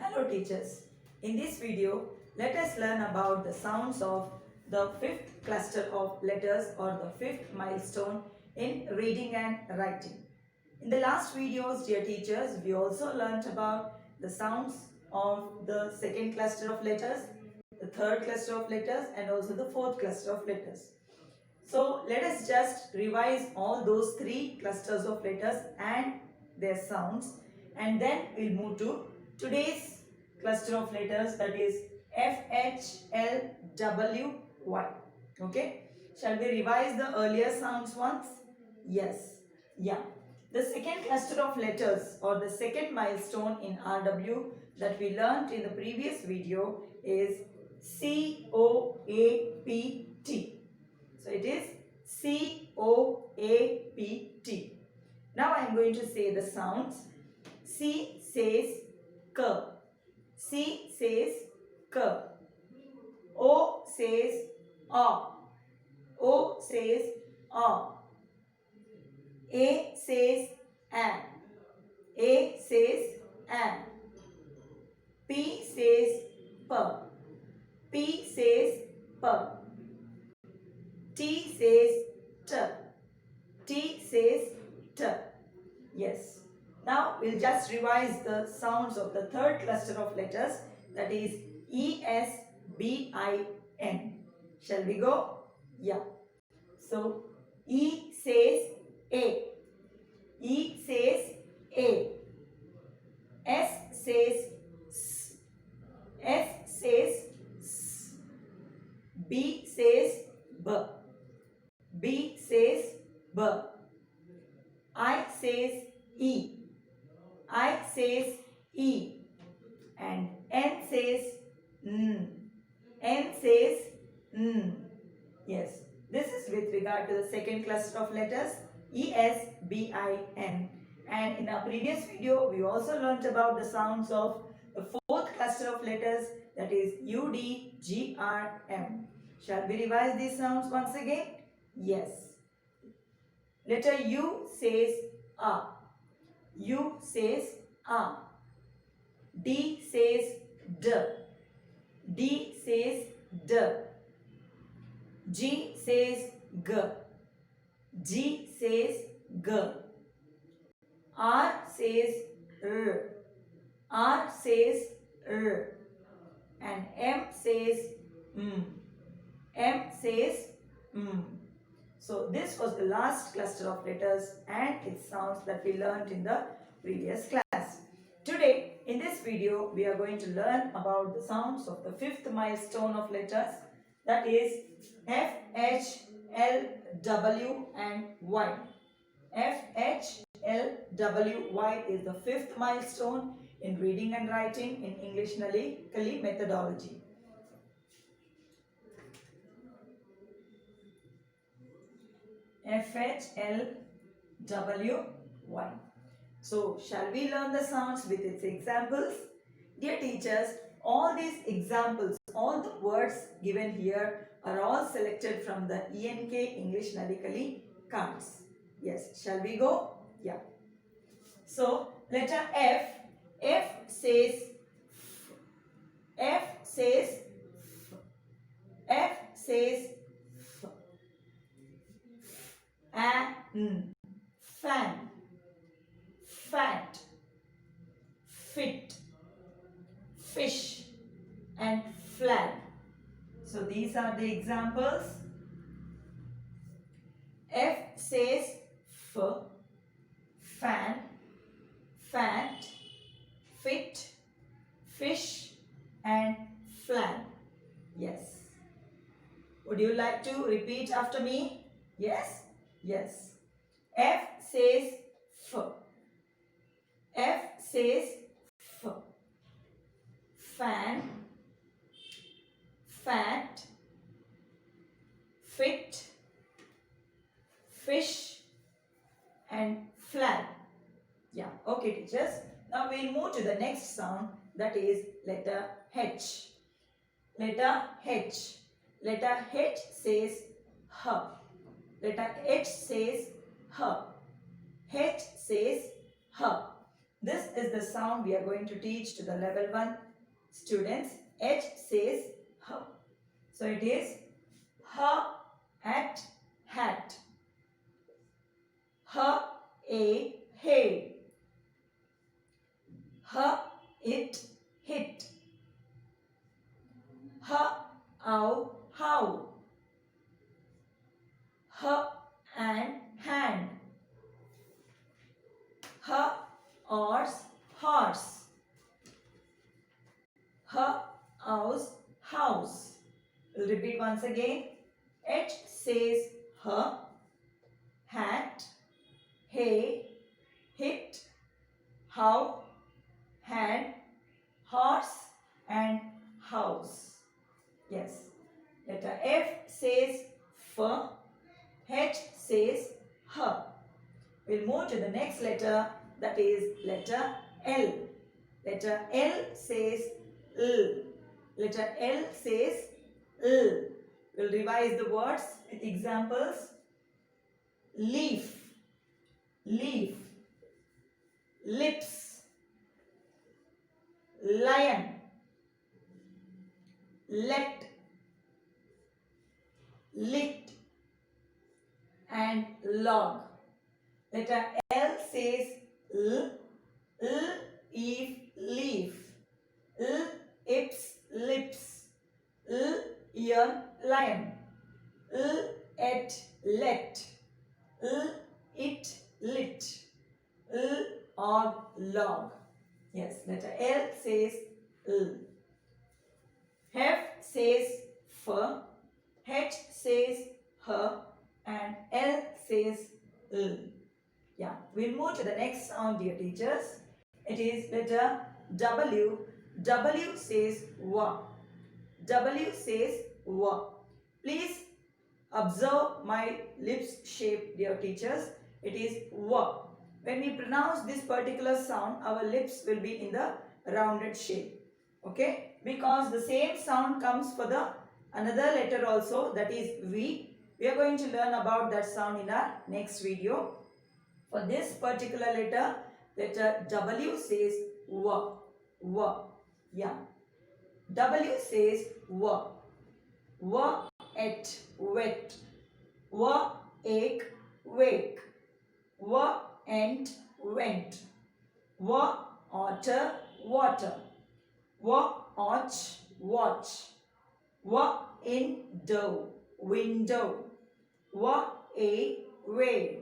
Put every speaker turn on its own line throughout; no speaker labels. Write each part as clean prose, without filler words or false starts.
Hello teachers. In this video, let us learn about the sounds of the fifth cluster of letters or the fifth milestone in reading and writing. In the last videos, dear teachers, we also learnt about the sounds of the second cluster of letters, the third cluster of letters and also the fourth cluster of letters. So let us just revise all those three clusters of letters and their sounds, and then we'll move to today's cluster of letters, that is FHLWY. Okay, shall we revise the earlier sounds once? Yes. Yeah. The second cluster of letters or the second milestone in RW that we learnt in the previous video is COAPT. So it is COAPT. Now I am going to say the sounds. C says K. C says K. O says A. O says A. A says A. A says A. P says P. P says P. T says T. T says T. Yes. Now we'll just revise the sounds of the third cluster of letters, that is ESBIN. Shall we go? Yeah. So E says A. E says A. S says S. S says S. B says B. B says B. I says E. I says E. And N says N. N says N. Yes. This is with regard to the second cluster of letters ESBIN. And in our previous video, we also learnt about the sounds of the fourth cluster of letters, that is UDGRM. Shall we revise these sounds once again? Yes. Letter U says A. U says A. D says D. D says D. G says G. G says G. R says R. R says R. And M says M. M says M. So this was the last cluster of letters and its sounds that we learned in the previous class. Today, in this video, we are going to learn about the sounds of the fifth milestone of letters, that is F, H, L, W and Y. F, H, L, W, Y is the fifth milestone in reading and writing in English Kali methodology. FHLWY. So, shall we learn the sounds with its examples? Dear teachers, all these examples, all the words given here are all selected from the ENK English Kali cards. Yes, shall we go? Yeah. So, letter F. F says F. F says F. F says An, fan, fat, fit, fish and flag. So these are the examples. F says F, fan, fat, fit, fish and flag. Yes. Would you like to repeat after me? Yes? Yes. F says F. F says F. Fan, fat, fit, fish and flag. Yeah. Okay teachers. Now we'll move to the next sound, that is letter H. Letter H. Letter H says H. Letter H says H. H says H. This is the sound we are going to teach to the level 1 students. H says H. So it is H at hat. H a hay. H it hit. H ow how. H and hand. H horse horse. H house house. We'll repeat once again. H says H, hat, hay, hit, how, hand, horse and house. Yes. Letter F says F, H says H. We'll move to the next letter, that is letter L. Letter L says L. Letter L says L. We'll revise the words with examples. Leaf, leaf, lips, lion, let, lit and log. Letter L says L, if leaf, ips lips, ear lion, et let, it lit, og log. Yes, letter L says L. F says F, H says H and L says L. Yeah, we'll move to the next sound, dear teachers. It is letter W. W says W. W says W. Please observe my lips shape, dear teachers. It is W. When we pronounce this particular sound, our lips will be in the rounded shape. Okay? Because the same sound comes for the another letter also, that is V. We are going to learn about that sound in our next video. For this particular letter, letter W says W. W. Yeah. W says W. W et wet. W ache wake. W ent went. W otter water. W watch watch. W in dough window. W a way.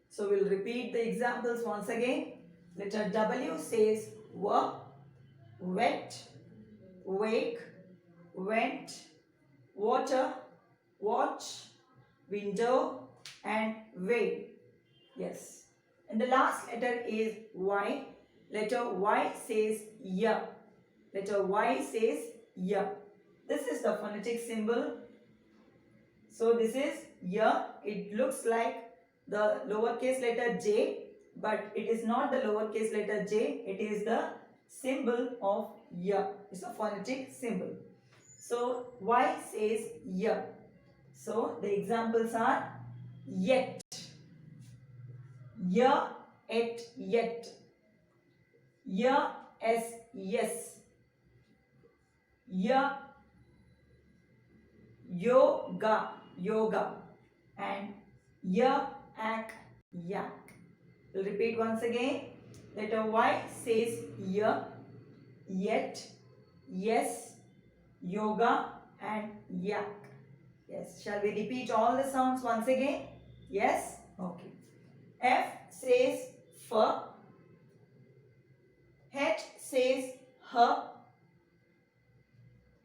So we'll repeat the examples once again. Letter W says W, wet, wake, went, water, watch, window and way. Yes. And the last letter is Y. Letter Y says Y. Letter Y says Y. This is the phonetic symbol. So this is Y. It looks like the lowercase letter J, but it is not the lowercase letter J. It is the symbol of Y. It's a phonetic symbol. So Y says Y. So the examples are yet, Y et yet, Y as yes, Y yoga yoga and Y ak yak. We'll repeat once again. Letter Y says Y, yet, yes, yoga and yak. Yes. Shall we repeat all the sounds once again? Yes? Okay. F says F. H says H.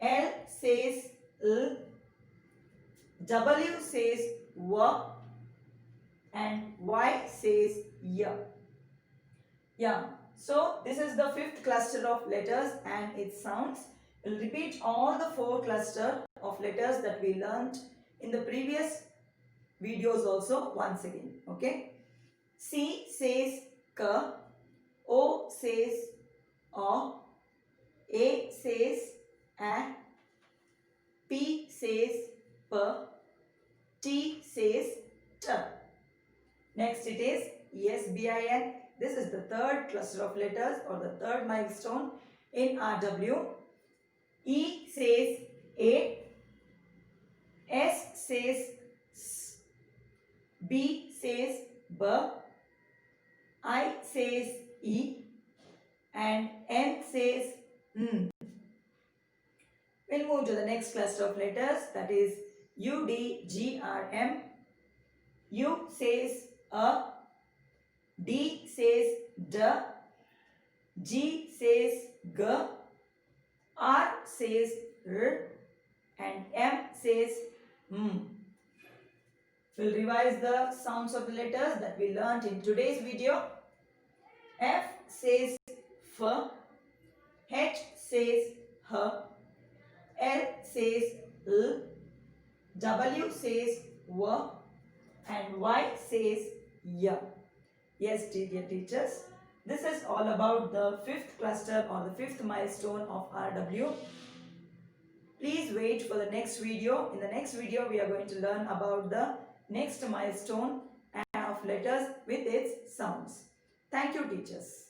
L says L. W says W. And Y says Y. Yeah. So this is the fifth cluster of letters and its sounds. We'll repeat all the four cluster of letters that we learnt in the previous videos also once again. Okay. C says K. O says O. A says A. P says P. T says T. Next it is ESBIN. This is the third cluster of letters or the third milestone in RW. E says A, S says S, B says B, I says E, and N says N. We'll move to the next cluster of letters, that is U, D, G, R, M. U says A, D says D, G says G, R says R, and M says M. We'll revise the sounds of the letters that we learnt in today's video. F says F, H says H, L says L, W says W, and Y says Y. Yes, dear teachers, this is all about the fifth cluster or the fifth milestone of RW. Please wait for the next video. In the next video, we are going to learn about the next milestone of letters with its sounds. Thank you, teachers.